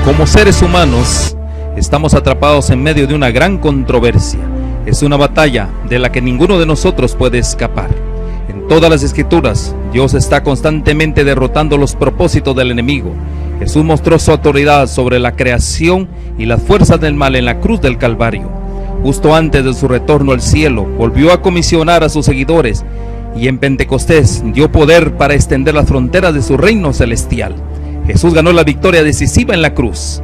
Como seres humanos, estamos atrapados en medio de una gran controversia. Es una batalla de la que ninguno de nosotros puede escapar. En todas las escrituras, Dios está constantemente derrotando los propósitos del enemigo. Jesús mostró su autoridad sobre la creación y las fuerzas del mal en la cruz del Calvario. Justo antes de su retorno al cielo, volvió a comisionar a sus seguidores y en Pentecostés dio poder para extender las fronteras de su reino celestial. Jesús ganó la victoria decisiva en la cruz.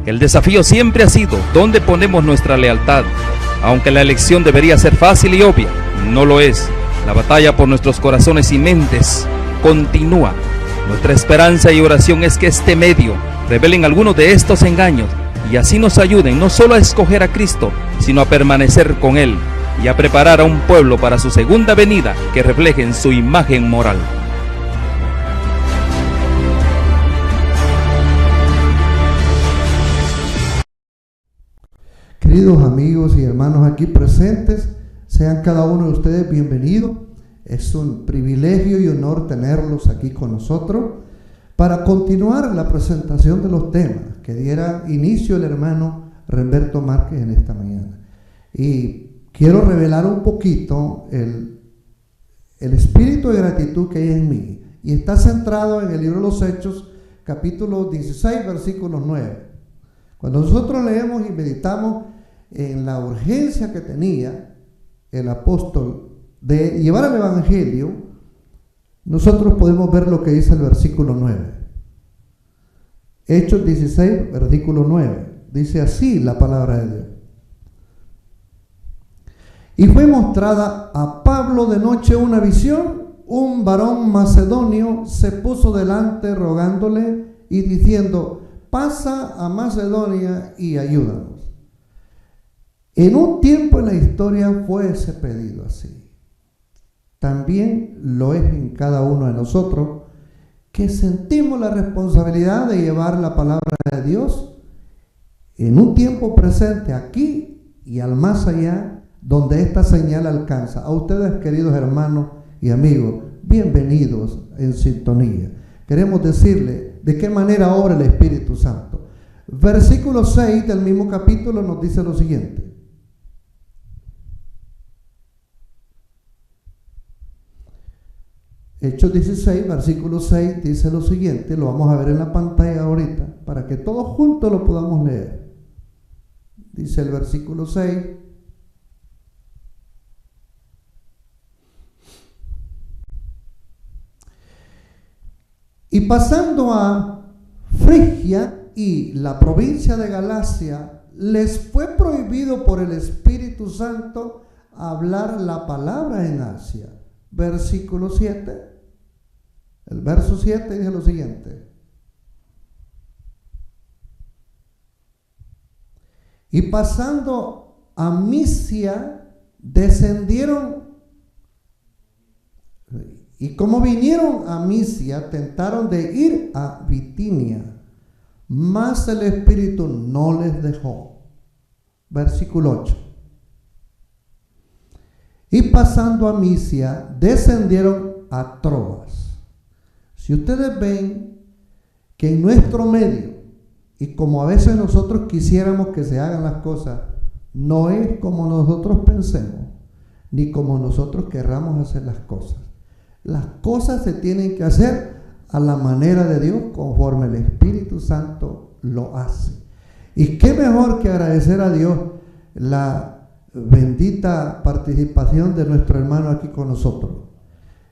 El desafío siempre ha sido ¿dónde ponemos nuestra lealtad? Aunque la elección debería ser fácil y obvia, no lo es. La batalla por nuestros corazones y mentes continúa. Nuestra esperanza y oración es que este medio revelen algunos de estos engaños y así nos ayuden no solo a escoger a Cristo, sino a permanecer con Él y a preparar a un pueblo para su segunda venida que reflejen su imagen moral. Queridos amigos y hermanos aquí presentes, sean cada uno de ustedes bienvenidos. Es un privilegio y honor tenerlos aquí con nosotros para continuar la presentación de los temas que diera inicio el hermano Remberto Márquez en esta mañana. Y quiero revelar un poquito el espíritu de gratitud que hay en mí. Y está centrado en el libro de los Hechos, capítulo 16, versículo 9. Cuando nosotros leemos y meditamos en la urgencia que tenía el apóstol de llevar el evangelio, nosotros podemos ver lo que dice el versículo 9. Hechos 16, versículo 9. Dice así la palabra de Dios. Y fue mostrada a Pablo de noche una visión. Un varón macedonio se puso delante rogándole y diciendo: pasa a Macedonia y ayúdanos. En un tiempo en la historia fue ese pedido así. También lo es en cada uno de nosotros, que sentimos la responsabilidad de llevar la palabra de Dios en un tiempo presente, aquí y al más allá, donde esta señal alcanza. A ustedes, queridos hermanos y amigos, bienvenidos en sintonía. Queremos decirle de qué manera obra el Espíritu Santo. Versículo 6 del mismo capítulo nos dice lo siguiente. Hechos 16, versículo 6 dice lo siguiente, lo vamos a ver en la pantalla ahorita, para que todos juntos lo podamos leer. Dice el versículo 6. Y pasando a Frigia y la provincia de Galacia, les fue prohibido por el Espíritu Santo hablar la palabra en Asia. Versículo 7. El verso 7 dice lo siguiente. Y pasando a Misia, descendieron, y como vinieron a Misia, tentaron de ir a Bitinia, mas el Espíritu no les dejó. Versículo 8. Y pasando a Misia, descendieron a Troas. Si ustedes ven que en nuestro medio, y como a veces nosotros quisiéramos que se hagan las cosas, no es como nosotros pensemos, ni como nosotros querramos hacer las cosas. Las cosas se tienen que hacer a la manera de Dios, conforme el Espíritu Santo lo hace. Y qué mejor que agradecer a Dios la bendita participación de nuestro hermano aquí con nosotros,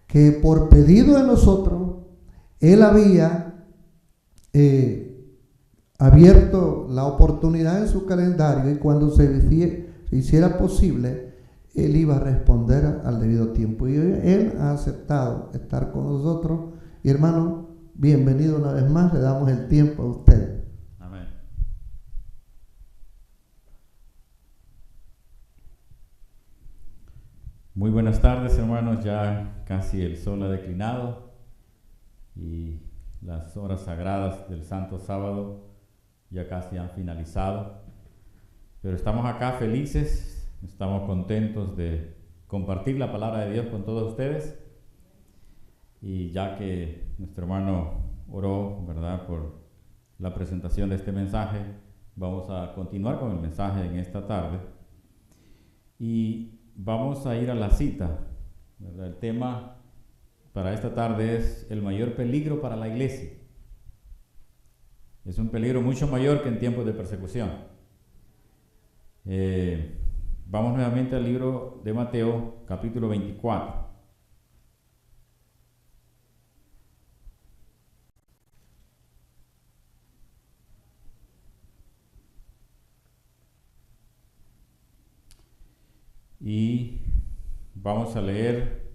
que por pedido de nosotros, él había abierto la oportunidad en su calendario, y cuando se hiciera posible, él iba a responder al debido tiempo. Y él ha aceptado estar con nosotros. Y hermano, bienvenido una vez más, le damos el tiempo a usted. Amén. Muy buenas tardes, hermanos. Ya casi el sol ha declinado y las horas sagradas del Santo Sábado ya casi han finalizado. Pero estamos acá felices. Estamos contentos de compartir la palabra de Dios con todos ustedes. Y ya que nuestro hermano oró, ¿verdad?, por la presentación de este mensaje. Vamos a continuar con el mensaje en esta tarde y vamos a ir a la cita, ¿verdad? El tema para esta tarde es el mayor peligro para la iglesia. Es un peligro mucho mayor que en tiempos de persecución. Vamos nuevamente al libro de Mateo, capítulo 24. Y vamos a leer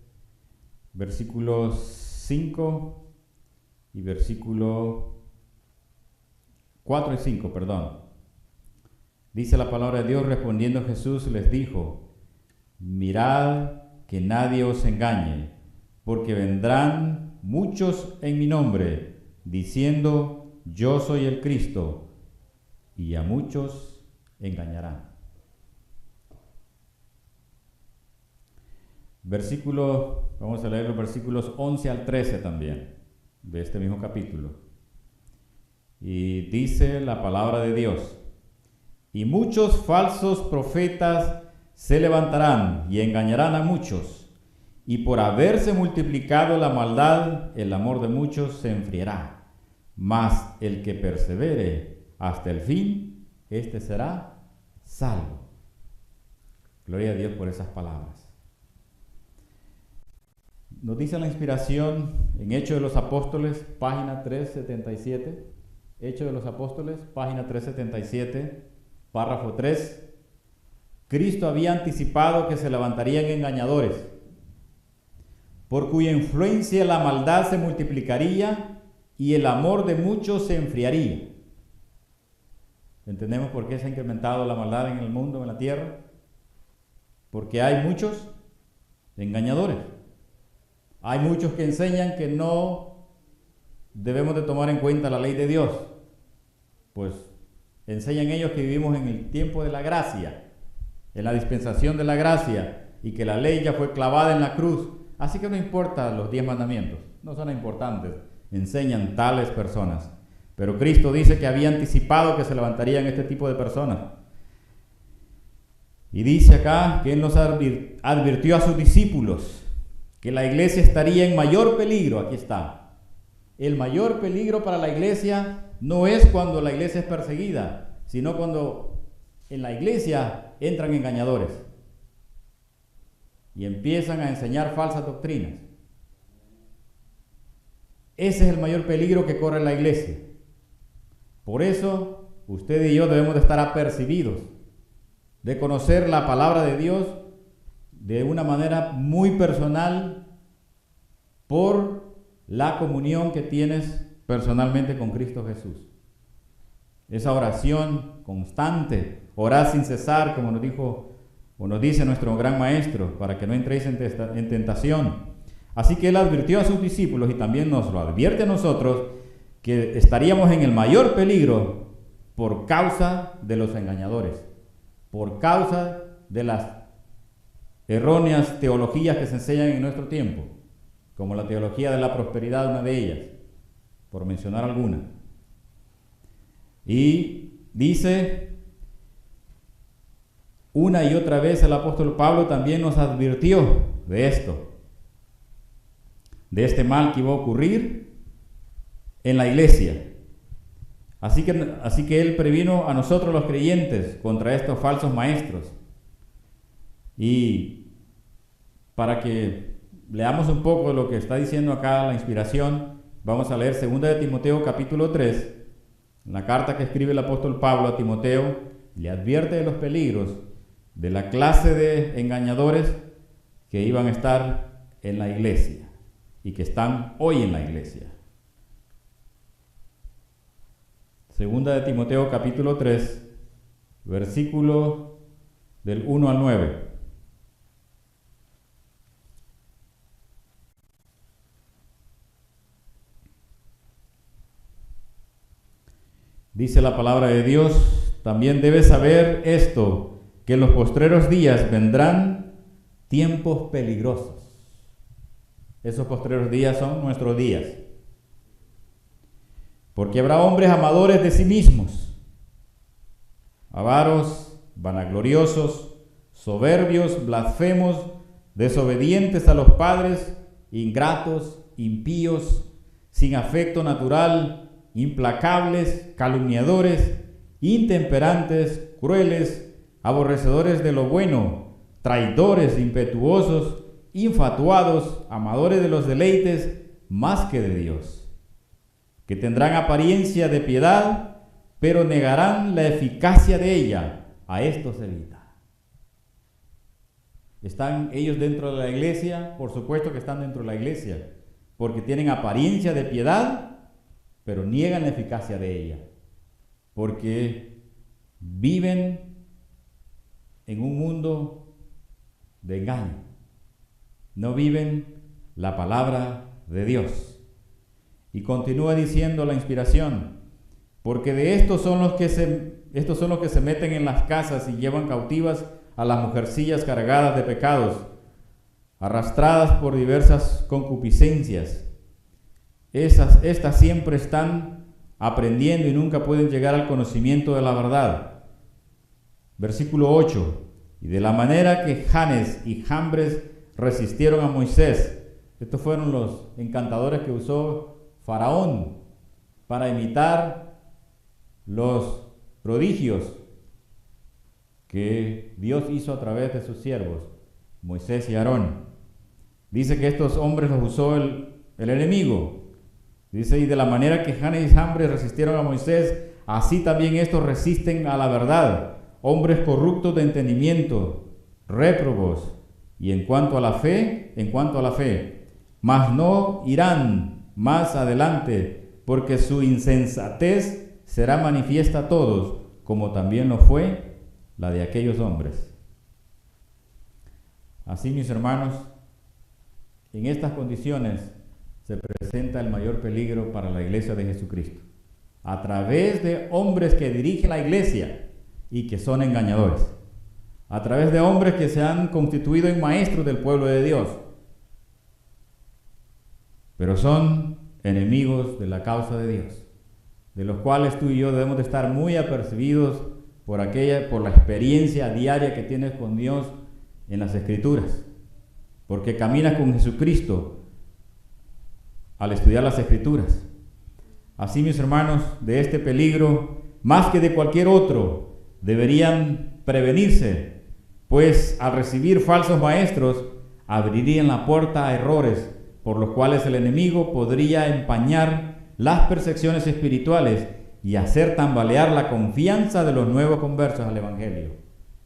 versículos 5 y versículo 4 y 5, perdón. Dice la palabra de Dios: respondiendo Jesús les dijo: mirad que nadie os engañe, porque vendrán muchos en mi nombre, diciendo yo soy el Cristo, y a muchos engañarán. Vamos a leer los versículos 11 al 13 también, de este mismo capítulo. Y dice la palabra de Dios: y muchos falsos profetas se levantarán y engañarán a muchos, y por haberse multiplicado la maldad, el amor de muchos se enfriará. Mas el que persevere hasta el fin, este será salvo. Gloria a Dios por esas palabras. Nos dice la inspiración en Hechos de los Apóstoles, página 377. Hechos de los Apóstoles, página 377, párrafo 3. Cristo había anticipado que se levantarían engañadores, por cuya influencia la maldad se multiplicaría y el amor de muchos se enfriaría. ¿Entendemos por qué se ha incrementado la maldad en el mundo, en la tierra? Porque hay muchos engañadores. Hay muchos que enseñan que no debemos de tomar en cuenta la ley de Dios. Pues enseñan ellos que vivimos en el tiempo de la gracia, en la dispensación de la gracia, y que la ley ya fue clavada en la cruz. Así que no importa los 10 mandamientos, no son importantes, enseñan tales personas. Pero Cristo dice que había anticipado que se levantarían este tipo de personas. Y dice acá que Él nos advirtió a sus discípulos que la iglesia estaría en mayor peligro. Aquí está. El mayor peligro para la iglesia no es cuando la iglesia es perseguida, sino cuando en la iglesia entran engañadores y empiezan a enseñar falsas doctrinas. Ese es el mayor peligro que corre la iglesia. Por eso, usted y yo debemos de estar apercibidos, de conocer la palabra de Dios de una manera muy personal por la comunión que tienes personalmente con Cristo Jesús. Esa oración constante, orar sin cesar, como nos dijo o nos dice nuestro gran maestro, para que no entréis en tentación. Así que Él advirtió a sus discípulos y también nos lo advierte a nosotros, que estaríamos en el mayor peligro por causa de los engañadores, por causa de las erróneas teologías que se enseñan en nuestro tiempo, como la teología de la prosperidad, una de ellas, por mencionar alguna. Y dice, una y otra vez el apóstol Pablo también nos advirtió de esto, de este mal que iba a ocurrir en la iglesia. Así que él previno a nosotros los creyentes contra estos falsos maestros. Y para que leamos un poco de lo que está diciendo acá la inspiración, vamos a leer 2 de Timoteo capítulo 3, la carta que escribe el apóstol Pablo a Timoteo. Le advierte de los peligros de la clase de engañadores que iban a estar en la iglesia y que están hoy en la iglesia. 2 de Timoteo capítulo 3, versículo del 1 al 9. Dice la palabra de Dios: también debes saber esto, que en los postreros días vendrán tiempos peligrosos. Esos postreros días son nuestros días. Porque habrá hombres amadores de sí mismos, avaros, vanagloriosos, soberbios, blasfemos, desobedientes a los padres, ingratos, impíos, sin afecto natural, implacables, calumniadores, intemperantes, crueles, aborrecedores de lo bueno, traidores, impetuosos, infatuados, amadores de los deleites más que de Dios, que tendrán apariencia de piedad, pero negarán la eficacia de ella. A esto se evita. ¿Están ellos dentro de la iglesia? Por supuesto que están dentro de la iglesia, porque tienen apariencia de piedad, pero niegan la eficacia de ella, porque viven en un mundo de engaño. No viven la palabra de Dios. Y continúa diciendo la inspiración, porque de estos son los que se meten en las casas y llevan cautivas a las mujercillas cargadas de pecados, arrastradas por diversas concupiscencias. Estas siempre están aprendiendo y nunca pueden llegar al conocimiento de la verdad. Versículo 8. Y de la manera que Janes y Jambres resistieron a Moisés. Estos fueron los encantadores que usó Faraón para imitar los prodigios que Dios hizo a través de sus siervos, Moisés y Aarón. Dice que estos hombres los usó el enemigo. Dice, y de la manera que Janes y Jambres resistieron a Moisés, así también estos resisten a la verdad, hombres corruptos de entendimiento, réprobos, y en cuanto a la fe, mas no irán más adelante, porque su insensatez será manifiesta a todos, como también lo fue la de aquellos hombres. Así, mis hermanos, en estas condiciones se presenta el mayor peligro para la iglesia de Jesucristo, a través de hombres que dirigen la iglesia y que son engañadores, a través de hombres que se han constituido en maestros del pueblo de Dios, pero son enemigos de la causa de Dios, de los cuales tú y yo debemos de estar muy apercibidos por la experiencia diaria que tienes con Dios en las Escrituras, porque caminas con Jesucristo al estudiar las Escrituras. Así, mis hermanos, de este peligro, más que de cualquier otro, deberían prevenirse, pues al recibir falsos maestros, abrirían la puerta a errores por los cuales el enemigo podría empañar las percepciones espirituales y hacer tambalear la confianza de los nuevos conversos al Evangelio.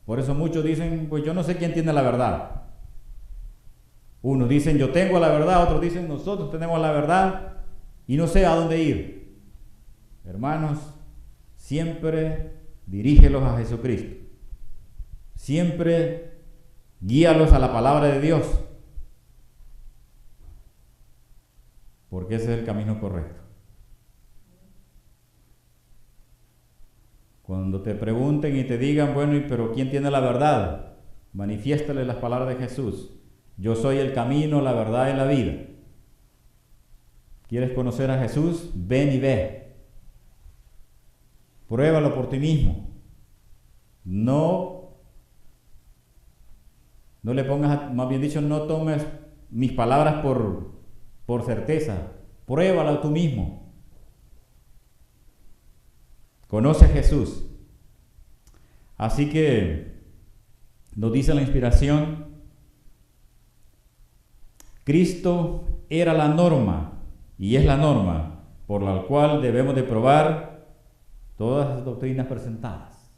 Por eso muchos dicen, pues yo no sé quién tiene la verdad. Unos dicen, yo tengo la verdad, otros dicen, nosotros tenemos la verdad y no sé a dónde ir. Hermanos, siempre dirígelos a Jesucristo. Siempre guíalos a la palabra de Dios, porque ese es el camino correcto. Cuando te pregunten y te digan, bueno, pero ¿quién tiene la verdad? Manifiéstale las palabras de Jesús. Yo soy el camino, la verdad y la vida. ¿Quieres conocer a Jesús? Ven y ve. Pruébalo por ti mismo. No le pongas, más bien dicho, no tomes mis palabras por certeza. Pruébalo tú mismo. Conoce a Jesús. Así que nos dice la inspiración, Cristo era la norma y es la norma por la cual debemos de probar todas las doctrinas presentadas.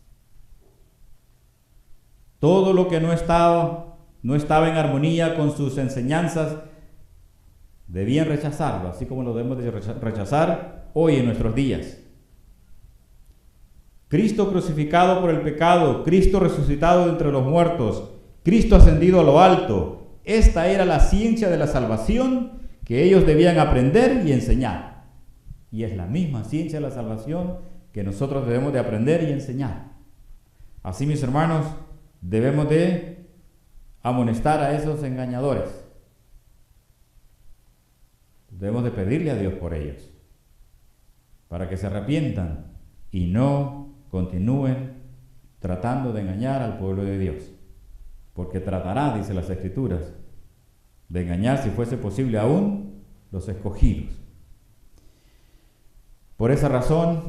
Todo lo que no estaba en armonía con sus enseñanzas, debían rechazarlo, así como lo debemos de rechazar hoy en nuestros días. Cristo crucificado por el pecado, Cristo resucitado de entre los muertos, Cristo ascendido a lo alto. Esta era la ciencia de la salvación que ellos debían aprender y enseñar. Y es la misma ciencia de la salvación que nosotros debemos de aprender y enseñar. Así, mis hermanos, debemos de amonestar a esos engañadores. Debemos de pedirle a Dios por ellos. para que se arrepientan y no continúen tratando de engañar al pueblo de Dios. Porque tratará, dice las Escrituras, de engañar, si fuese posible, aún los escogidos. Por esa razón,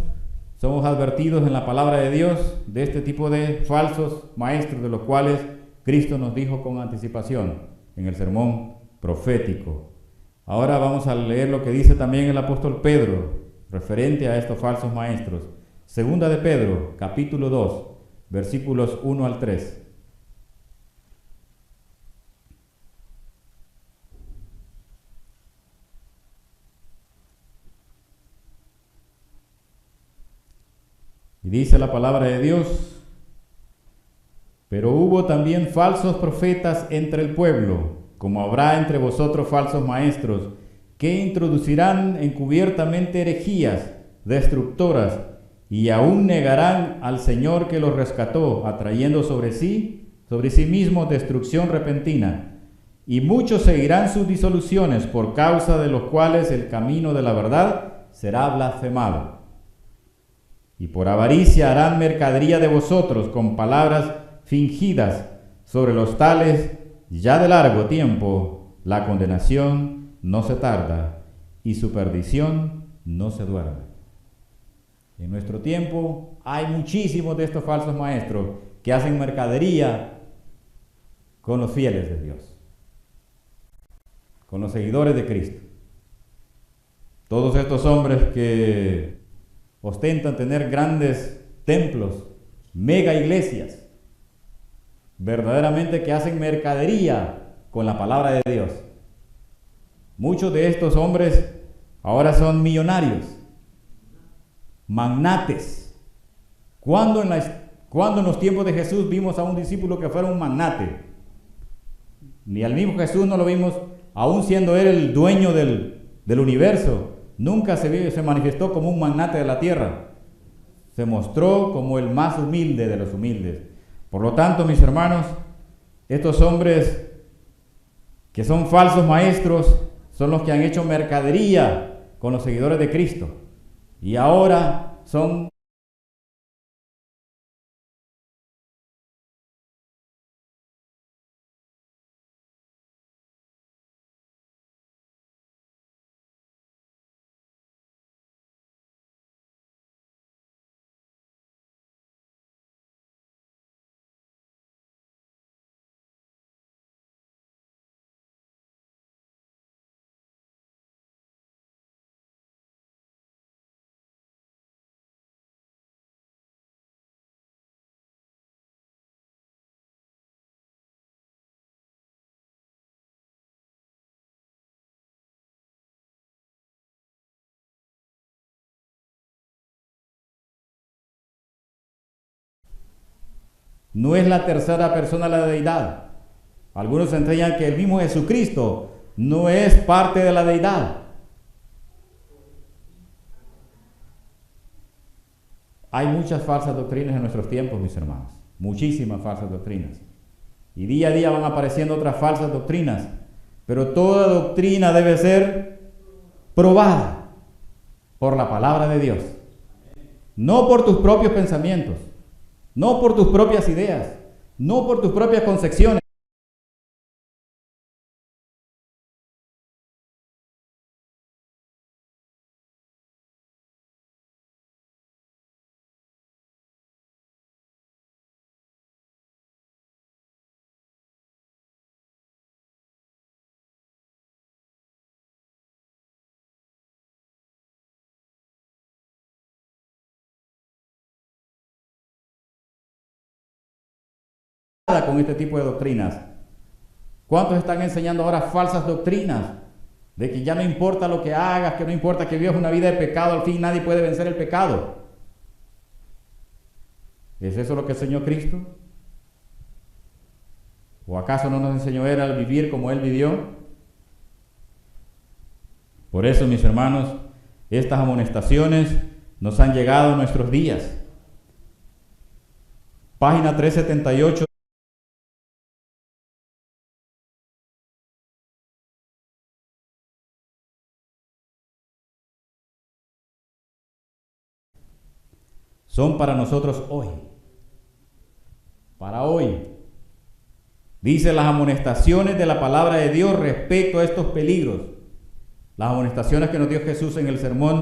somos advertidos en la palabra de Dios de este tipo de falsos maestros, de los cuales Cristo nos dijo con anticipación en el sermón profético. Ahora vamos a leer lo que dice también el apóstol Pedro referente a estos falsos maestros. Segunda de Pedro, capítulo 2, versículos 1 al 3. Y dice la palabra de Dios: pero hubo también falsos profetas entre el pueblo, como habrá entre vosotros falsos maestros, que introducirán encubiertamente herejías destructoras, y aún negarán al Señor que los rescató, atrayendo sobre sí mismos destrucción repentina. Y muchos seguirán sus disoluciones, por causa de los cuales el camino de la verdad será blasfemado. Y por avaricia harán mercadería de vosotros con palabras fingidas. Sobre los tales, ya de largo tiempo, la condenación no se tarda y su perdición no se duerme. En nuestro tiempo hay muchísimos de estos falsos maestros que hacen mercadería con los fieles de Dios, con los seguidores de Cristo. Todos estos hombres que ostentan tener grandes templos, mega iglesias, verdaderamente que hacen mercadería con la palabra de Dios. Muchos de estos hombres ahora son millonarios, magnates. ¿Cuándo en los tiempos de Jesús vimos a un discípulo que fuera un magnate? Ni al mismo Jesús no lo vimos, aún siendo él el dueño del universo. Nunca se manifestó como un magnate de la tierra. Se mostró como el más humilde de los humildes. Por lo tanto, mis hermanos, estos hombres que son falsos maestros son los que han hecho mercadería con los seguidores de Cristo. Y ahora son no es la tercera persona de la deidad. Algunos enseñan que el mismo Jesucristo no es parte de la deidad. Hay muchas falsas doctrinas en nuestros tiempos, mis hermanos. Muchísimas falsas doctrinas. Y día a día van apareciendo otras falsas doctrinas. Pero toda doctrina debe ser probada por la palabra de Dios. No por tus propios pensamientos. No por tus propias ideas. No por tus propias concepciones. Con este tipo de doctrinas. ¿Cuántos están enseñando ahora falsas doctrinas? De que ya no importa lo que hagas, que no importa que vivas una vida de pecado, al fin nadie puede vencer el pecado. ¿Es eso lo que enseñó Cristo? ¿O acaso no nos enseñó Él a vivir como Él vivió? Por eso, mis hermanos, estas amonestaciones nos han llegado en nuestros días. Página 378. son para nosotros hoy. Para hoy. Dice las amonestaciones de la palabra de Dios respecto a estos peligros. Las amonestaciones que nos dio Jesús en el sermón.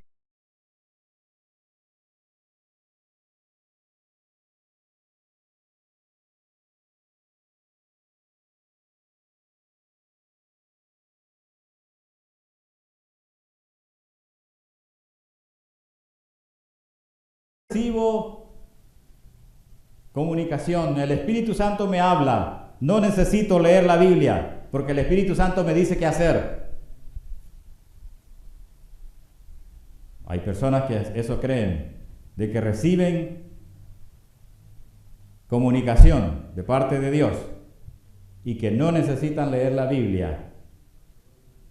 Recibo comunicación, el Espíritu Santo me habla, no necesito leer la Biblia, porque el Espíritu Santo me dice qué hacer. Hay personas que eso creen, de que reciben comunicación de parte de Dios y que no necesitan leer la Biblia,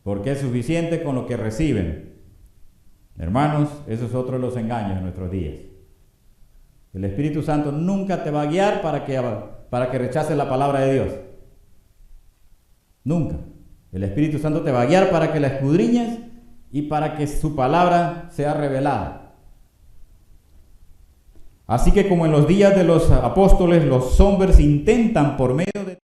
porque es suficiente con lo que reciben. Hermanos, eso es otro de los engaños en nuestros días. El Espíritu Santo nunca te va a guiar para que rechaces la palabra de Dios. Nunca. El Espíritu Santo te va a guiar para que la escudriñes y para que su palabra sea revelada. Así que como en los días de los apóstoles, los hombres intentan por medio de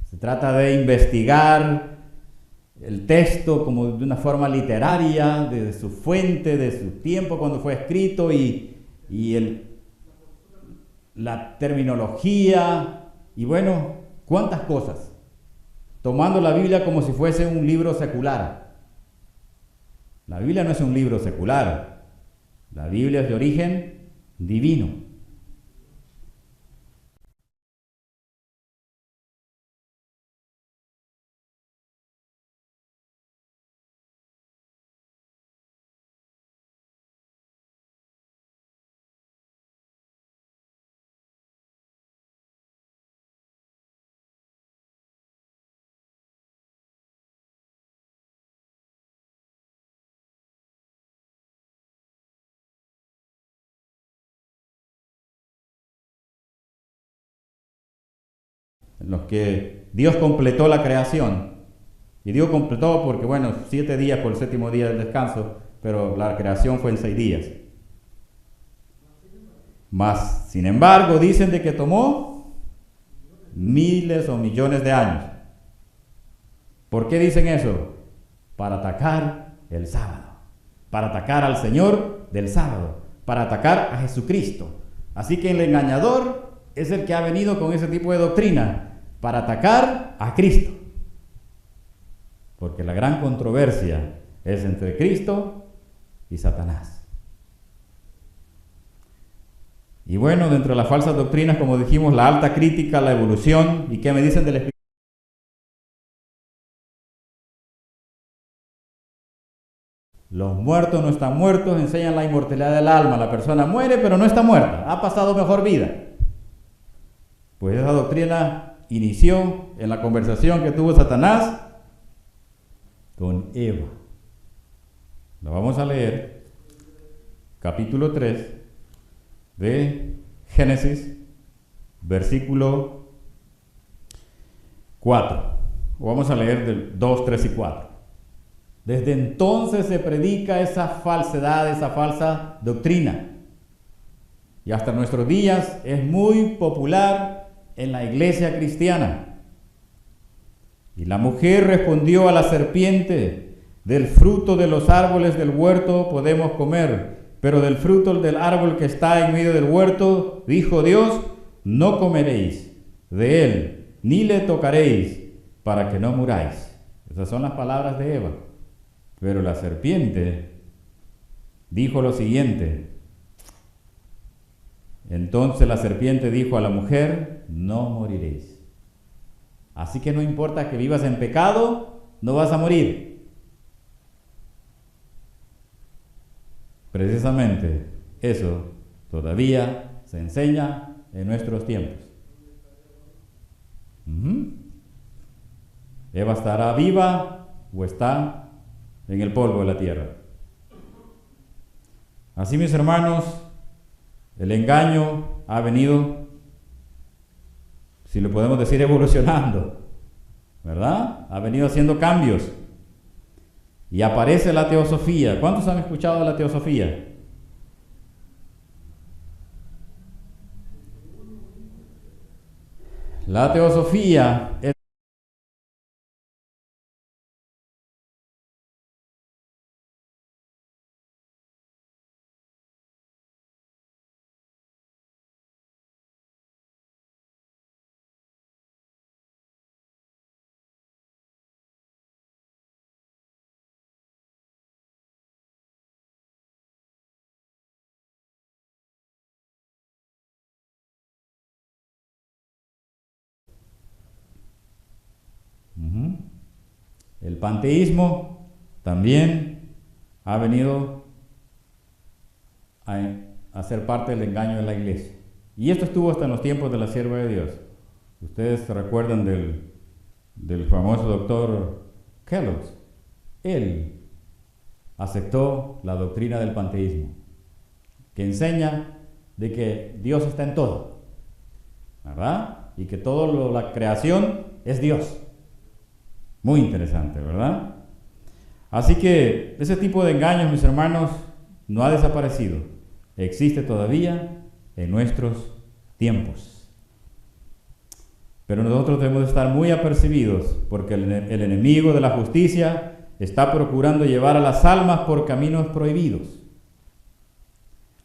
Se trata de investigar el texto como de una forma literaria, de su fuente, de su tiempo cuando fue escrito y la terminología y bueno, cuántas cosas. Tomando la Biblia como si fuese un libro secular. La Biblia no es un libro secular. La Biblia es de origen divino. En los que Dios completó la creación. Y Dios completó porque, bueno, 7 días por el 7º día del descanso, pero la creación fue en 6 días. Mas, sin embargo, dicen de que tomó miles o millones de años. ¿Por qué dicen eso? Para atacar el sábado, para atacar al Señor del sábado, para atacar a Jesucristo. Así que el engañador es el que ha venido con ese tipo de doctrina, para atacar a Cristo. Porque la gran controversia es entre Cristo y Satanás. Y bueno, dentro de las falsas doctrinas, como dijimos, la alta crítica, la evolución, ¿y qué me dicen del Espíritu? Los muertos no están muertos, enseñan la inmortalidad del alma. La persona muere, pero no está muerta, ha pasado mejor vida. Pues esa doctrina inició en la conversación que tuvo Satanás con Eva. La vamos a leer, capítulo 3 de Génesis, versículo 4. O vamos a leer del 2, 3 y 4. Desde entonces se predica esa falsedad, esa falsa doctrina. Y hasta nuestros días es muy popular en la iglesia cristiana. Y la mujer respondió a la serpiente: del fruto de los árboles del huerto podemos comer, pero del fruto del árbol que está en medio del huerto, dijo Dios, no comeréis de él, ni le tocaréis, para que no muráis. Esas son las palabras de Eva. Pero la serpiente dijo lo siguiente. Entonces la serpiente dijo a la mujer: no moriréis. Así que no importa que vivas en pecado, no vas a morir. Precisamente eso todavía se enseña en nuestros tiempos. Eva estará viva o está en el polvo de la tierra. Así, mis hermanos, el engaño ha venido, si lo podemos decir, evolucionando, ¿verdad? Ha venido haciendo cambios. Y aparece la teosofía. ¿Cuántos han escuchado de la teosofía? La teosofía es el panteísmo también ha venido a ser parte del engaño de la iglesia. Y esto estuvo hasta en los tiempos de la sierva de Dios. Ustedes se recuerdan del famoso doctor Kellogg. Él aceptó la doctrina del panteísmo, que enseña de que Dios está en todo, ¿verdad? Y que toda la creación es Dios. Muy interesante, ¿verdad? Así que ese tipo de engaños, mis hermanos, no ha desaparecido. Existe todavía en nuestros tiempos. Pero nosotros debemos estar muy apercibidos porque el enemigo de la justicia está procurando llevar a las almas por caminos prohibidos.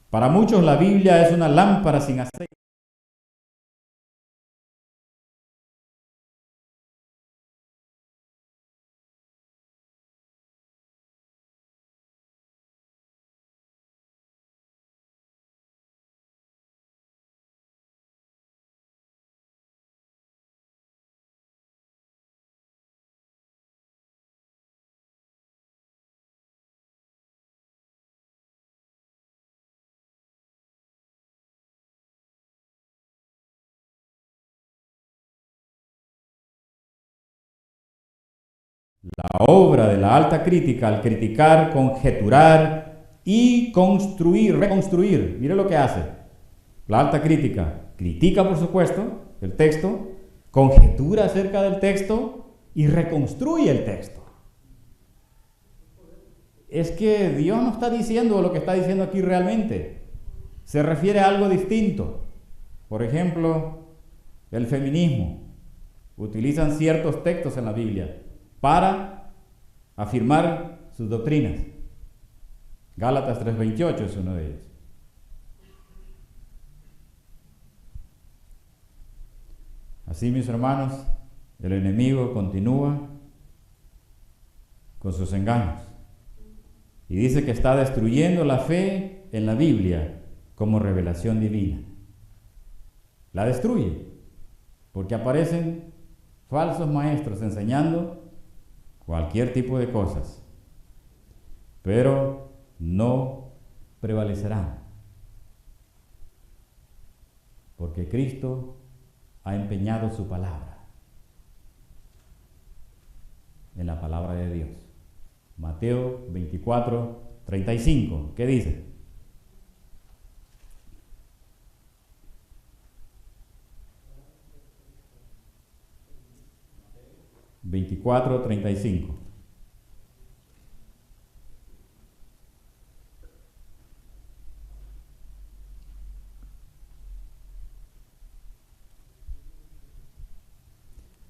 Para muchos la Biblia es una lámpara sin aceite. La obra de la alta crítica al criticar, conjeturar y construir, reconstruir. Mire lo que hace. La alta crítica critica, por supuesto, el texto, conjetura acerca del texto y reconstruye el texto. Es que Dios no está diciendo lo que está diciendo aquí realmente. Se refiere a algo distinto. Por ejemplo, el feminismo. Utilizan ciertos textos en la Biblia para afirmar sus doctrinas. Gálatas 3:28 es uno de ellos. Así, mis hermanos, el enemigo continúa con sus engaños y dice que está destruyendo la fe en la Biblia como revelación divina. La destruye porque aparecen falsos maestros enseñando cualquier tipo de cosas, pero no prevalecerán, porque Cristo ha empeñado su palabra en la palabra de Dios. Mateo 24:35, ¿qué dice? (24:35)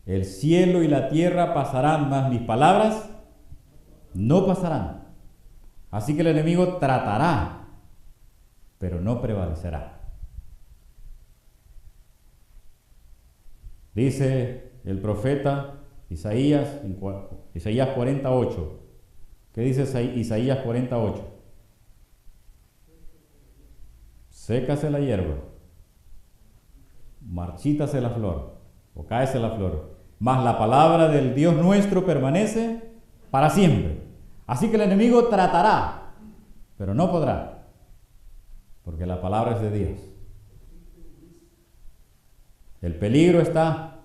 El cielo y la tierra pasarán, mas mis palabras no pasarán. Así que el enemigo tratará, pero no prevalecerá. Dice el profeta Isaías 48. ¿Qué dice Isaías 48? Sécase la hierba, marchítase la flor, o cáese la flor, mas la palabra del Dios nuestro permanece para siempre. Así que el enemigo tratará, pero no podrá, porque la palabra es de Dios. El peligro está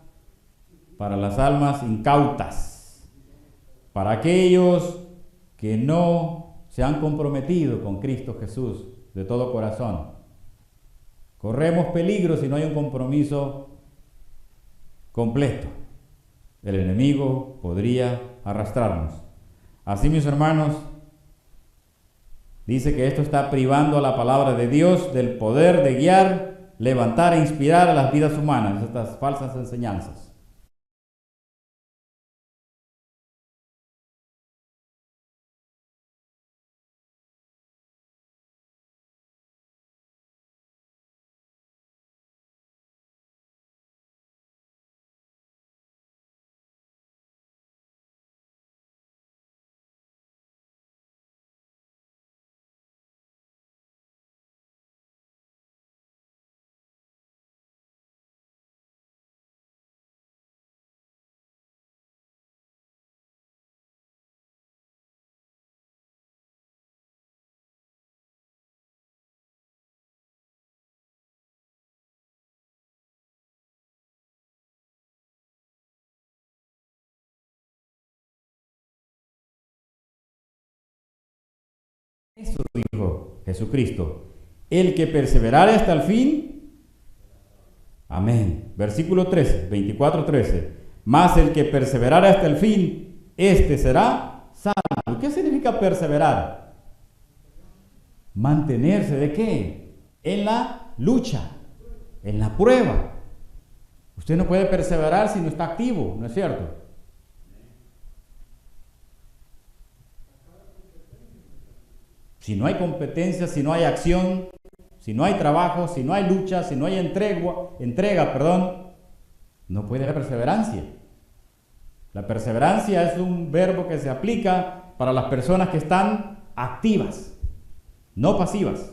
para las almas incautas, para aquellos que no se han comprometido con Cristo Jesús de todo corazón. Corremos peligro si no hay un compromiso completo. El enemigo podría arrastrarnos. Así, mis hermanos, dice que esto está privando a la palabra de Dios del poder de guiar, levantar e inspirar a las vidas humanas, estas falsas enseñanzas. Eso dijo Jesucristo: el que perseverare hasta el fin, amén. Versículo 13, 24:13. Mas el que perseverare hasta el fin, este será salvo. ¿Qué significa perseverar? Mantenerse, ¿de qué? En la lucha, en la prueba. Usted no puede perseverar si no está activo, ¿no es cierto? Si no hay competencia, si no hay acción, si no hay trabajo, si no hay lucha, si no hay entrega, no puede haber perseverancia. La perseverancia es un verbo que se aplica para las personas que están activas, no pasivas.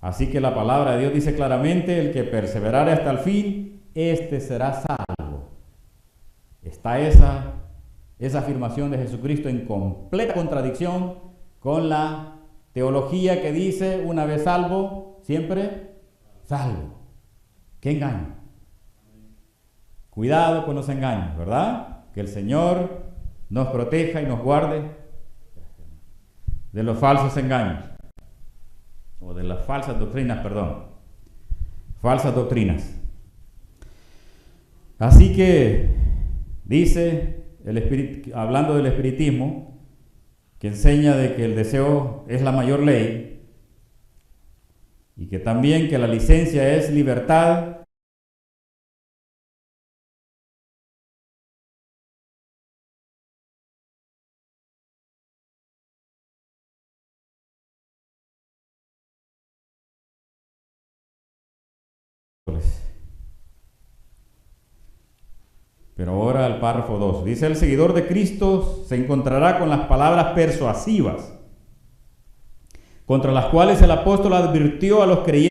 Así que la palabra de Dios dice claramente: el que perseverare hasta el fin, este será salvo. Está esa afirmación de Jesucristo en completa contradicción con la teología que dice: una vez salvo, siempre salvo. ¡Qué engaño! Cuidado con los engaños, ¿verdad? Que el Señor nos proteja y nos guarde de los falsos engaños, o de las falsas doctrinas, falsas doctrinas. Así que dice hablando del espiritismo, que enseña de que el deseo es la mayor ley, y que también que la licencia es libertad. Pero ahora al párrafo 2. Dice: el seguidor de Cristo se encontrará con las palabras persuasivas, contra las cuales el apóstol advirtió a los creyentes.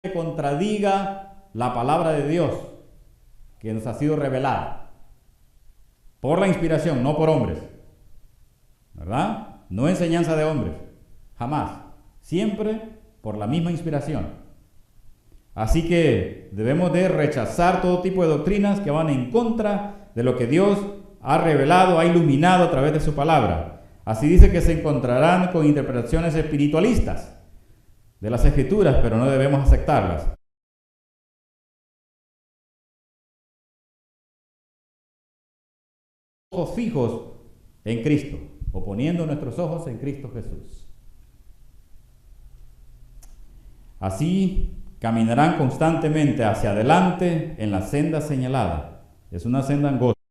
Que contradiga la palabra de Dios que nos ha sido revelada por la inspiración, no por hombres, ¿verdad? No enseñanza de hombres, jamás, siempre por la misma inspiración. Así que debemos de rechazar todo tipo de doctrinas que van en contra de lo que Dios ha revelado, ha iluminado a través de su palabra. Así dice que se encontrarán con interpretaciones espiritualistas de las Escrituras, pero no debemos aceptarlas. Ojos fijos en Cristo, o poniendo nuestros ojos en Cristo Jesús. Así caminarán constantemente hacia adelante en la senda señalada. Es una senda angosta.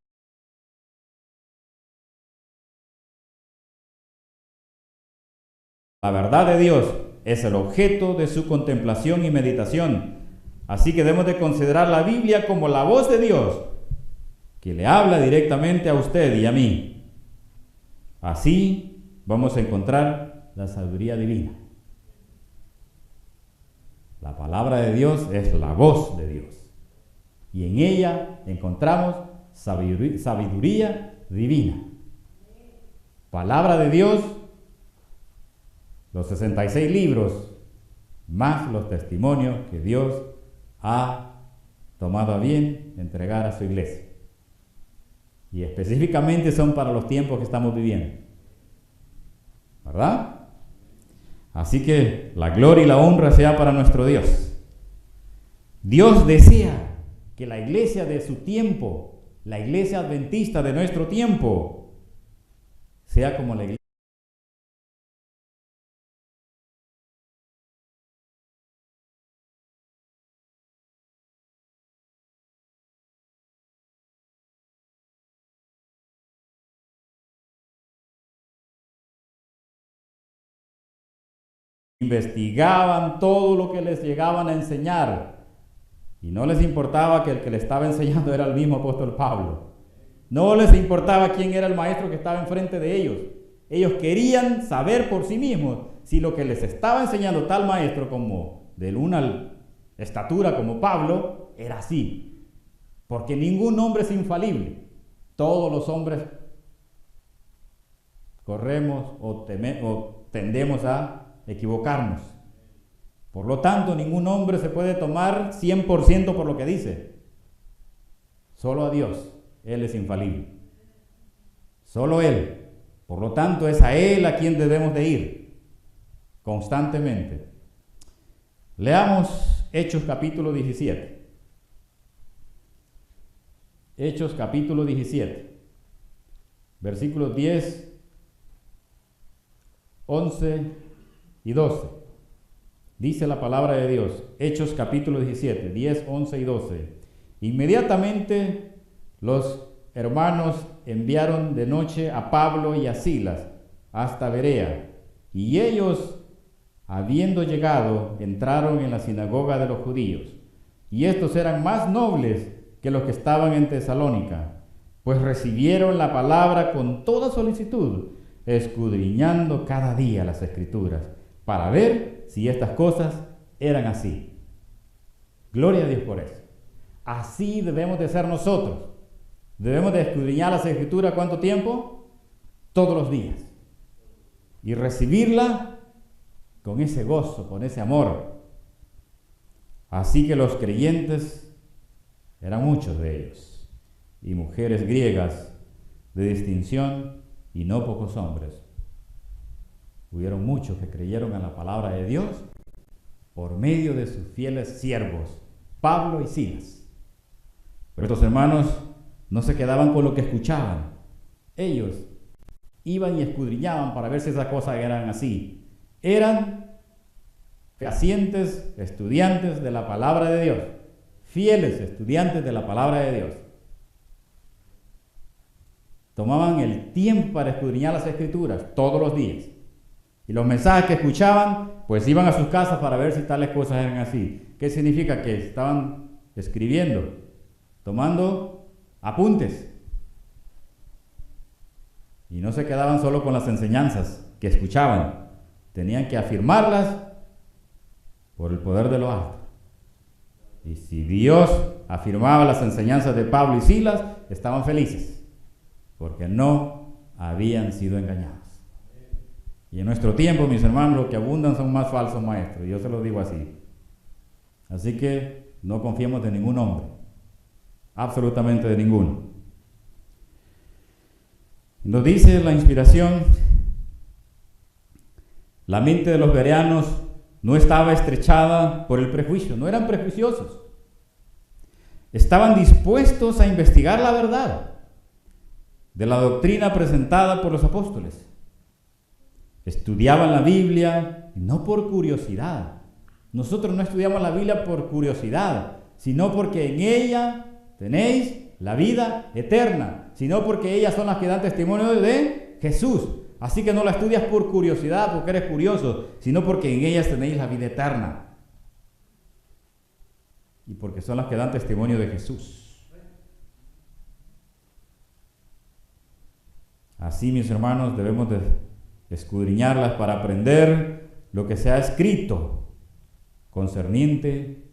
La verdad de Dios es el objeto de su contemplación y meditación. Así que debemos de considerar la Biblia como la voz de Dios, que le habla directamente a usted y a mí. Así vamos a encontrar la sabiduría divina. La palabra palabra de Dios es la voz de Dios. Y en ella encontramos sabiduría divina. Palabra de Dios, los 66 libros, más los testimonios que Dios ha tomado a bien entregar a su iglesia. Y específicamente son para los tiempos que estamos viviendo. ¿Verdad? Así que la gloria y la honra sea para nuestro Dios. Dios desea que la iglesia de su tiempo, la iglesia adventista de nuestro tiempo, sea como la iglesia. Investigaban todo lo que les llegaban a enseñar y no les importaba que el que le estaba enseñando era el mismo apóstol Pablo. No les importaba quién era el maestro que estaba enfrente de ellos. Ellos querían saber por sí mismos si lo que les estaba enseñando tal maestro como de una estatura como Pablo era así. Porque ningún hombre es infalible. Todos los hombres corremos o tendemos a equivocarnos. Por lo tanto, ningún hombre se puede tomar 100% por lo que dice. Solo a Dios. Él es infalible. Solo Él. Por lo tanto, es a Él a quien debemos de ir constantemente. Leamos Hechos capítulo 17. Hechos capítulo 17. Versículos 10, 11 y 12. Dice la palabra de Dios, Hechos capítulo 17, 10, 11 y 12. Inmediatamente los hermanos enviaron de noche a Pablo y a Silas hasta Berea, y ellos, habiendo llegado, entraron en la sinagoga de los judíos. Y estos eran más nobles que los que estaban en Tesalónica, pues recibieron la palabra con toda solicitud, escudriñando cada día las Escrituras, para ver si estas cosas eran así. Gloria a Dios por eso. Así debemos de ser nosotros. Debemos de escudriñar las Escrituras, ¿cuánto tiempo? Todos los días. Y recibirla con ese gozo, con ese amor. Así que los creyentes eran muchos de ellos, y mujeres griegas de distinción, y no pocos hombres. Hubieron muchos que creyeron en la palabra de Dios por medio de sus fieles siervos, Pablo y Silas. Pero estos hermanos no se quedaban con lo que escuchaban. Ellos iban y escudriñaban para ver si esas cosas eran así. Eran fehacientes estudiantes de la palabra de Dios, fieles estudiantes de la palabra de Dios. Tomaban el tiempo para escudriñar las Escrituras todos los días. Y los mensajes que escuchaban, pues iban a sus casas para ver si tales cosas eran así. ¿Qué significa? Que estaban escribiendo, tomando apuntes. Y no se quedaban solo con las enseñanzas que escuchaban. Tenían que afirmarlas por el poder de lo alto. Y si Dios afirmaba las enseñanzas de Pablo y Silas, estaban felices, porque no habían sido engañados. Y en nuestro tiempo, mis hermanos, lo que abundan son más falsos maestros. Yo se lo digo así. Así que no confiemos de ningún hombre. Absolutamente de ninguno. Nos dice la inspiración, la mente de los bereanos no estaba estrechada por el prejuicio. No eran prejuiciosos. Estaban dispuestos a investigar la verdad de la doctrina presentada por los apóstoles. Estudiaban la Biblia no por curiosidad. Nosotros no estudiamos la Biblia por curiosidad, sino porque en ella tenéis la vida eterna, sino porque ellas son las que dan testimonio de Jesús. Así que no la estudias por curiosidad, porque eres curioso, sino porque en ellas tenéis la vida eterna. Y porque son las que dan testimonio de Jesús. Así, mis hermanos, debemos de escudriñarlas para aprender lo que se ha escrito concerniente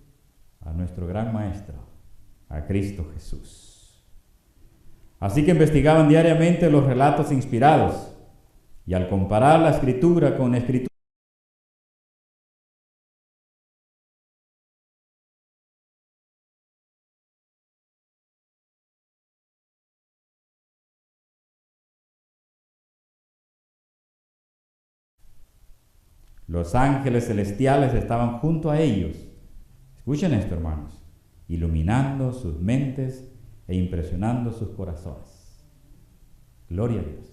a nuestro gran Maestro, a Cristo Jesús. Así que investigaban diariamente los relatos inspirados y al comparar la Escritura con la Escritura, los ángeles celestiales estaban junto a ellos. Escuchen esto, hermanos, iluminando sus mentes e impresionando sus corazones. Gloria a Dios.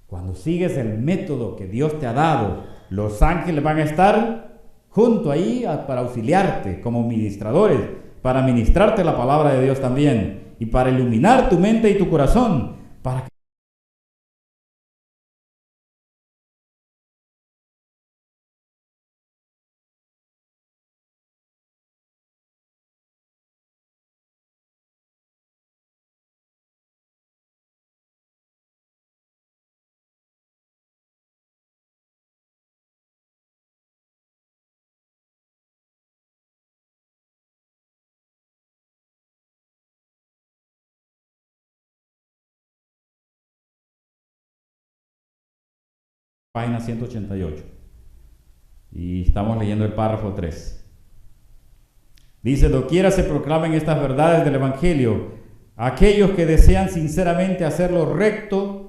Cuando sigues el método que Dios te ha dado, los ángeles van a estar junto ahí para auxiliarte como ministradores, para ministrarte la palabra de Dios también y para iluminar tu mente y tu corazón, para que página 188. Y estamos leyendo el párrafo 3. Dice: doquiera se proclamen estas verdades del Evangelio, aquellos que desean sinceramente hacer lo recto,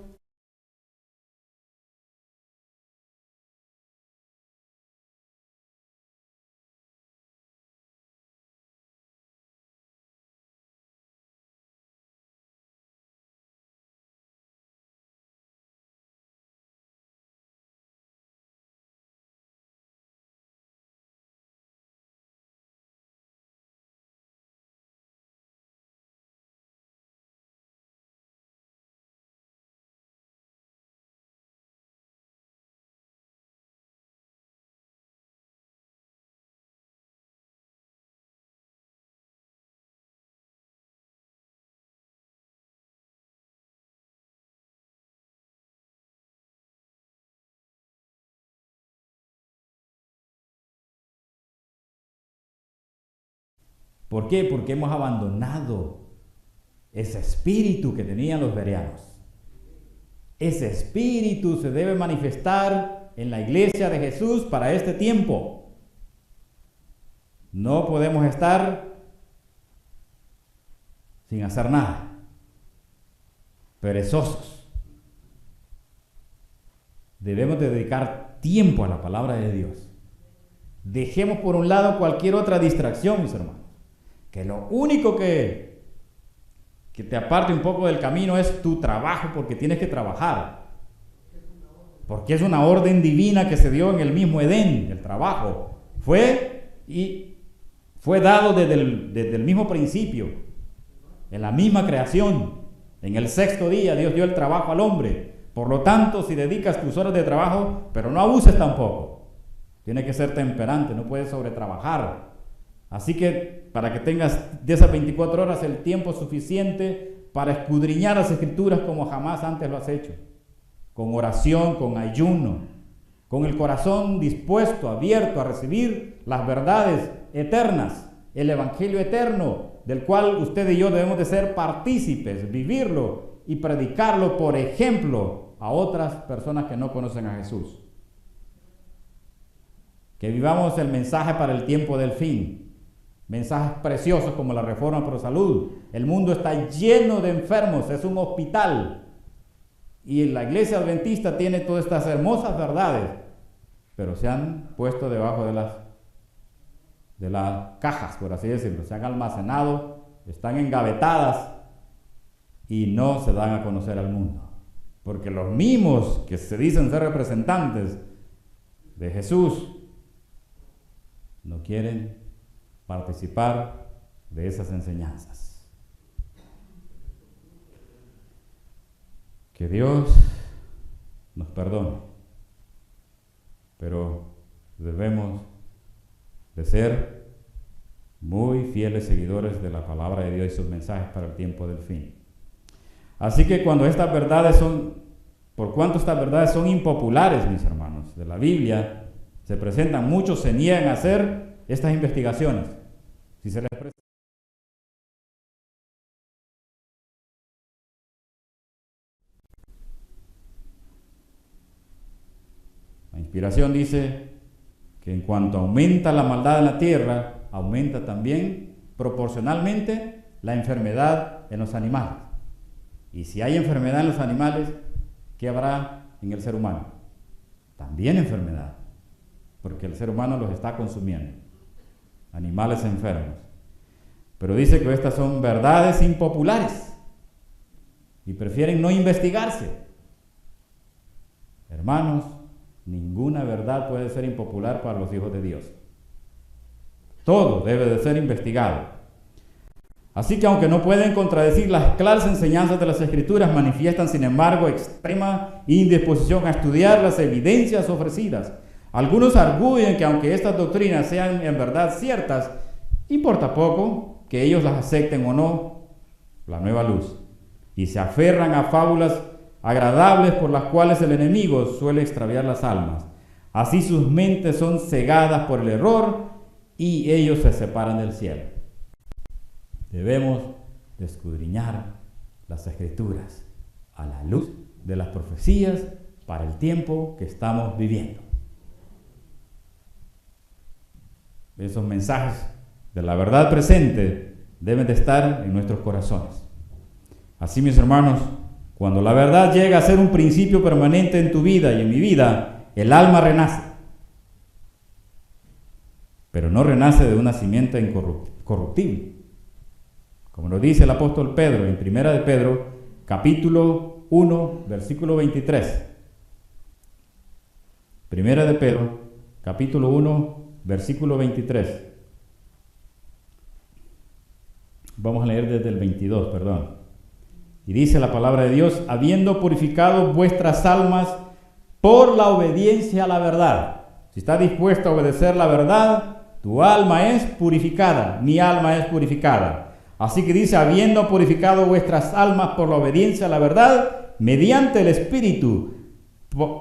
¿por qué? Porque hemos abandonado ese espíritu que tenían los bereanos. Ese espíritu se debe manifestar en la iglesia de Jesús para este tiempo. No podemos estar sin hacer nada, perezosos. Debemos de dedicar tiempo a la palabra de Dios. Dejemos por un lado cualquier otra distracción, mis hermanos. Que lo único que te aparte un poco del camino es tu trabajo, porque tienes que trabajar. Porque es una orden divina que se dio en el mismo Edén. El trabajo fue dado desde el mismo principio, en la misma creación. En el sexto día Dios dio el trabajo al hombre. Por lo tanto, si dedicas tus horas de trabajo, pero no abuses tampoco. Tienes que ser temperante, no puedes sobretrabajar. Así que para que tengas de esas 24 horas el tiempo suficiente para escudriñar las Escrituras como jamás antes lo has hecho, con oración, con ayuno, con el corazón dispuesto, abierto a recibir las verdades eternas, el Evangelio eterno, del cual usted y yo debemos de ser partícipes, vivirlo y predicarlo, por ejemplo, a otras personas que no conocen a Jesús. Que vivamos el mensaje para el tiempo del fin. Mensajes preciosos como la Reforma Pro Salud. El mundo está lleno de enfermos, es un hospital. Y la Iglesia Adventista tiene todas estas hermosas verdades, pero se han puesto debajo de las cajas, por así decirlo. Se han almacenado, están engavetadas y no se dan a conocer al mundo. Porque los mismos que se dicen ser representantes de Jesús no quieren participar de esas enseñanzas. Que Dios nos perdone, pero debemos de ser muy fieles seguidores de la palabra de Dios y sus mensajes para el tiempo del fin. Así que por cuanto estas verdades son impopulares, mis hermanos, de la Biblia, se presentan, muchos se niegan a hacer estas investigaciones, si se les presenta. La inspiración dice que en cuanto aumenta la maldad en la tierra, aumenta también proporcionalmente la enfermedad en los animales. Y si hay enfermedad en los animales, ¿qué habrá en el ser humano? También enfermedad, porque el ser humano los está consumiendo, animales enfermos. Pero dice que estas son verdades impopulares y prefieren no investigarse. Hermanos, ninguna verdad puede ser impopular para los hijos de Dios. Todo debe de ser investigado. Así que aunque no pueden contradecir las claras enseñanzas de las Escrituras, manifiestan sin embargo extrema indisposición a estudiar las evidencias ofrecidas. Algunos arguyen que aunque estas doctrinas sean en verdad ciertas, importa poco que ellos las acepten o no, la nueva luz, y se aferran a fábulas agradables por las cuales el enemigo suele extraviar las almas. Así sus mentes son cegadas por el error y ellos se separan del cielo. Debemos de escudriñar las Escrituras a la luz de las profecías para el tiempo que estamos viviendo. Esos mensajes de la verdad presente deben de estar en nuestros corazones. Así, mis hermanos, cuando la verdad llega a ser un principio permanente en tu vida y en mi vida, el alma renace. Pero no renace de una simiente incorruptible. Como nos dice el apóstol Pedro en 1 de Pedro, capítulo 1, versículo 23. 1 de Pedro, capítulo 1, versículo 23. Vamos a leer desde el 22, perdón. Y dice la palabra de Dios: habiendo purificado vuestras almas por la obediencia a la verdad. Si estás dispuesto a obedecer la verdad, tu alma es purificada, mi alma es purificada. Así que dice: habiendo purificado vuestras almas por la obediencia a la verdad, mediante el Espíritu,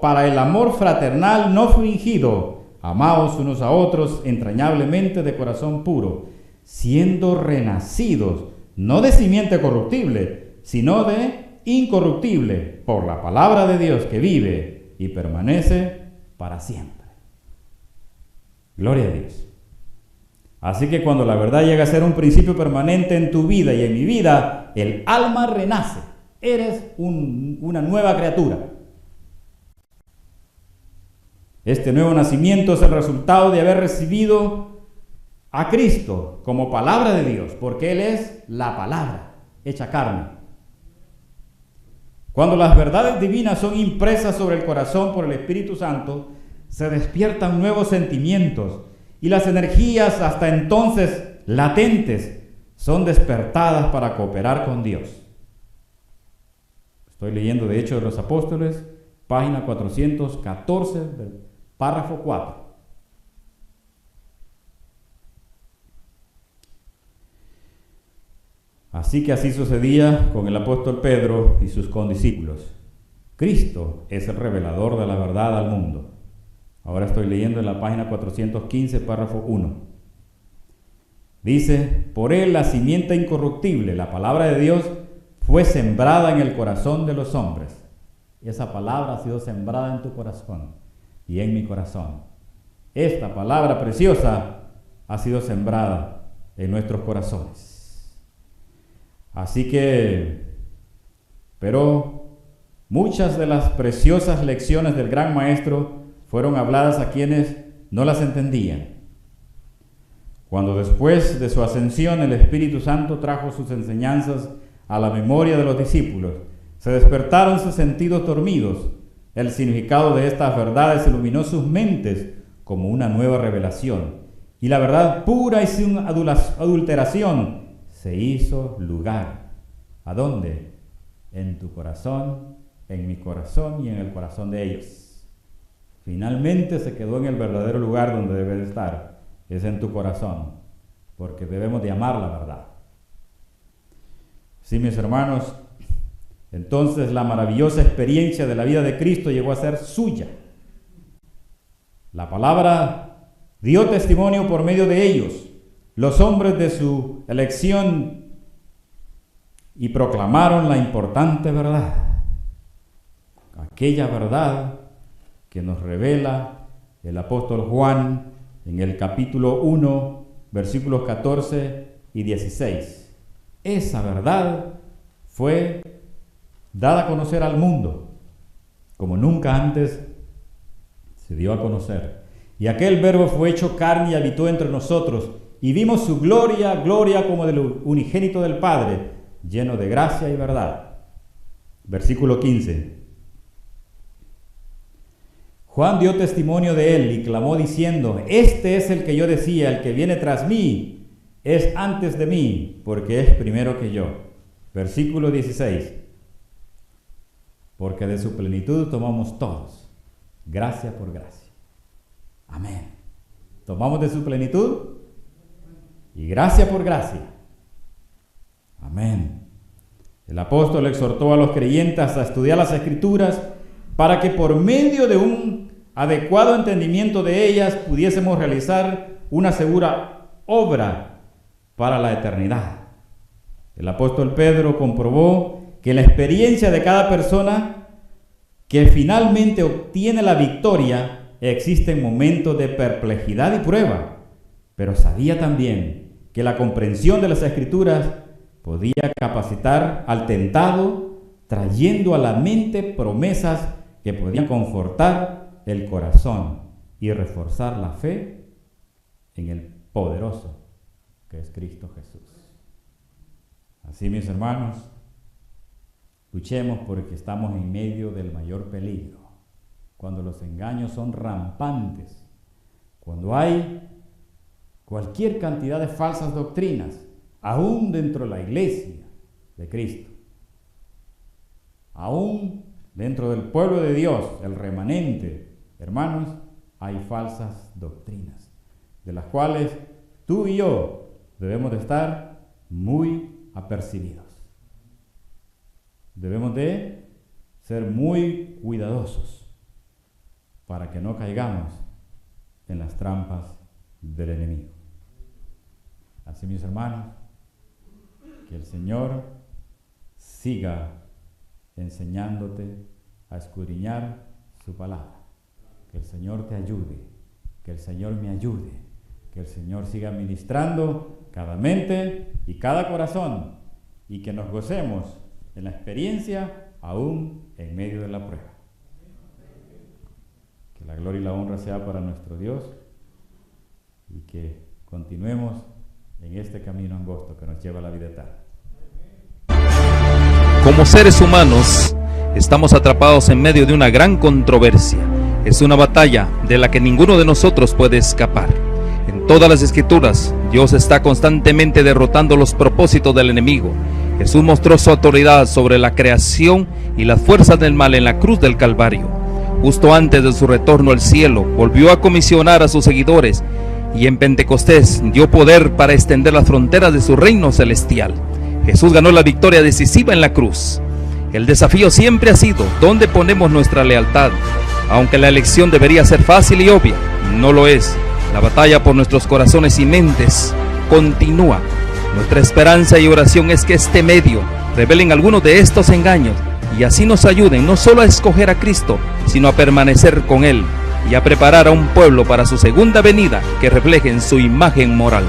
para el amor fraternal no fingido, amaos unos a otros entrañablemente de corazón puro, siendo renacidos, no de simiente corruptible, sino de incorruptible, por la palabra de Dios que vive y permanece para siempre. Gloria a Dios. Así que cuando la verdad llega a ser un principio permanente en tu vida y en mi vida, el alma renace. Eres una nueva criatura. Este nuevo nacimiento es el resultado de haber recibido a Cristo como palabra de Dios, porque Él es la palabra hecha carne. Cuando las verdades divinas son impresas sobre el corazón por el Espíritu Santo, se despiertan nuevos sentimientos y las energías hasta entonces latentes son despertadas para cooperar con Dios. Estoy leyendo de Hechos de los Apóstoles, página 414, párrafo 4. Así que así sucedía con el apóstol Pedro y sus condiscípulos. Cristo es el revelador de la verdad al mundo. Ahora estoy leyendo en la página 415, párrafo 1. Dice: por él la simiente incorruptible, la palabra de Dios, fue sembrada en el corazón de los hombres. Y esa palabra ha sido sembrada en tu corazón y en mi corazón. Esta palabra preciosa ha sido sembrada en nuestros corazones. Así que, pero muchas de las preciosas lecciones del gran maestro fueron habladas a quienes no las entendían. Cuando después de su ascensión el Espíritu Santo trajo sus enseñanzas a la memoria de los discípulos, se despertaron sus sentidos dormidos. El significado de estas verdades iluminó sus mentes como una nueva revelación, y la verdad pura y sin adulteración se hizo lugar. ¿A dónde? En tu corazón, en mi corazón y en el corazón de ellos. Finalmente se quedó en el verdadero lugar donde debe de estar, es en tu corazón, porque debemos de amar la verdad. Sí, mis hermanos, entonces la maravillosa experiencia de la vida de Cristo llegó a ser suya. La palabra dio testimonio por medio de ellos, los hombres de su elección, y proclamaron la importante verdad, aquella verdad que nos revela el apóstol Juan en el capítulo 1, versículos 14 y 16. Esa verdad fue dada a conocer al mundo como nunca antes se dio a conocer. Y aquel Verbo fue hecho carne y habitó entre nosotros, y vimos su gloria, gloria como del unigénito del Padre, lleno de gracia y verdad. Versículo 15. Juan dio testimonio de él y clamó diciendo: este es el que yo decía, el que viene tras mí es antes de mí, porque es primero que yo. Versículo 16. Porque de su plenitud tomamos todos, gracia por gracia. Amén. Tomamos de su plenitud y gracia por gracia. Amén. El apóstol exhortó a los creyentes a estudiar las Escrituras para que por medio de un adecuado entendimiento de ellas pudiésemos realizar una segura obra para la eternidad. El apóstol Pedro comprobó que en la experiencia de cada persona que finalmente obtiene la victoria existen momentos de perplejidad y prueba, pero sabía también que la comprensión de las Escrituras podía capacitar al tentado, trayendo a la mente promesas que podían confortar el corazón y reforzar la fe en el poderoso que es Cristo Jesús. Así, mis hermanos, luchemos porque estamos en medio del mayor peligro, cuando los engaños son rampantes, cuando hay cualquier cantidad de falsas doctrinas, aún dentro de la iglesia de Cristo, aún dentro del pueblo de Dios, el remanente. Hermanos, hay falsas doctrinas, de las cuales tú y yo debemos de estar muy apercibidos. Debemos de ser muy cuidadosos para que no caigamos en las trampas del enemigo. Así, mis hermanos, que el Señor siga enseñándote a escudriñar su palabra. Que el Señor te ayude, que el Señor me ayude, que el Señor siga ministrando cada mente y cada corazón, y que nos gocemos en la experiencia aún en medio de la prueba. Que la gloria y la honra sea para nuestro Dios, y que continuemos en este camino angosto que nos lleva a la vida eterna. Como seres humanos, estamos atrapados en medio de una gran controversia. Es una batalla de la que ninguno de nosotros puede escapar. En todas las Escrituras, Dios está constantemente derrotando los propósitos del enemigo. Jesús mostró su autoridad sobre la creación y las fuerzas del mal en la cruz del Calvario. Justo antes de su retorno al cielo, volvió a comisionar a sus seguidores, y en Pentecostés dio poder para extender las fronteras de su reino celestial. Jesús ganó la victoria decisiva en la cruz. El desafío siempre ha sido dónde ponemos nuestra lealtad. Aunque la elección debería ser fácil y obvia, no lo es. La batalla por nuestros corazones y mentes continúa. Nuestra esperanza y oración es que este medio revelen algunos de estos engaños y así nos ayuden no solo a escoger a Cristo, sino a permanecer con Él y a preparar a un pueblo para su segunda venida que reflejen su imagen moral.